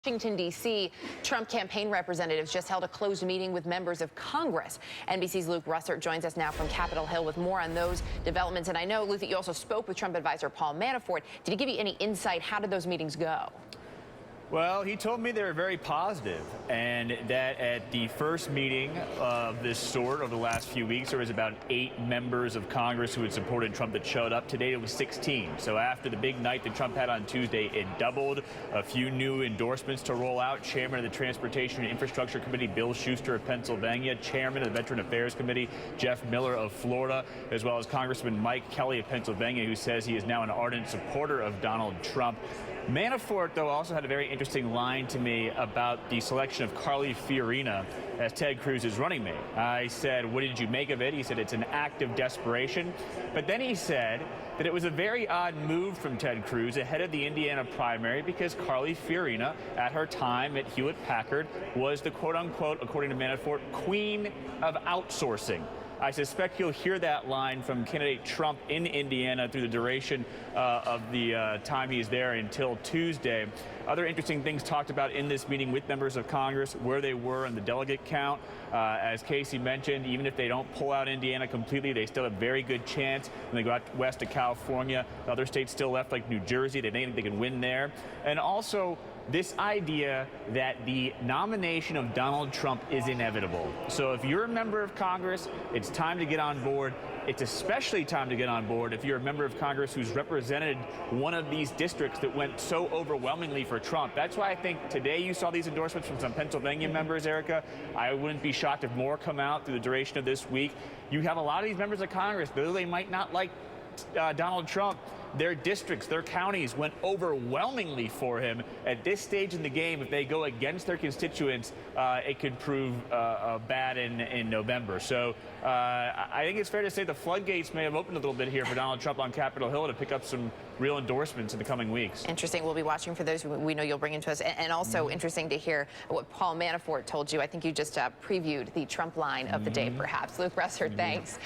Washington, D.C., Trump campaign representatives just held a closed meeting with members of Congress. NBC's Luke Russert joins us now from Capitol Hill with more on those developments. And I know, Luke, that you also spoke with Trump advisor Paul Manafort. Did he give you any insight? How did those meetings go? Well, he told me they were very positive, and that at the first meeting of this sort over the last few weeks, there was about 8 members of Congress who had supported Trump that showed up. Today, it was 16. So after the big night that Trump had on Tuesday, it doubled. A few new endorsements to roll out. Chairman of the Transportation and Infrastructure Committee, Bill Schuster of Pennsylvania. Chairman of the Veteran Affairs Committee, Jeff Miller of Florida, as well as Congressman Mike Kelly of Pennsylvania, who says he is now an ardent supporter of Donald Trump. Manafort, though, also had a very interesting line to me about the selection of Fiorina as Ted Cruz's running mate. I said, what did you make of it? He said it's an act of desperation. But then he said that it was a very odd move from Ted Cruz ahead of the Indiana primary because Fiorina, at her time at Hewlett-Packard, was the quote-unquote, according to Manafort, queen of outsourcing. I suspect you'll hear that line from candidate Trump in Indiana through the duration of the time he's there until Tuesday. Other interesting things talked about in this meeting with members of Congress, where they were in the delegate count. As Casey mentioned, even if they don't pull out Indiana completely, they still have a very good chance when they go out west to California. The other states still left, like New Jersey, they think they can win there. And also, this idea that the nomination of Donald Trump is inevitable. So if you're a member of Congress, it's time to get on board. It's especially time to get on board if you're a member of Congress who's represented one of these districts that went so overwhelmingly for Trump. That's why I think today you saw these endorsements from some Pennsylvania members, Erica. I wouldn't be shocked if more come out through the duration of this week. You have a lot of these members of Congress, though they might not like Donald Trump, their districts, their counties went overwhelmingly for him. At this stage in the game, if they go against their constituents, it could prove bad in November. So I think it's fair to say the floodgates may have opened a little bit here for Donald Trump on Capitol Hill to pick up some real endorsements in the coming weeks. Interesting. We'll be watching for those we know you'll bring into us. And also interesting to hear what Paul Manafort told you. I think you just previewed the Trump line of the day, perhaps. Luke Russert, thanks.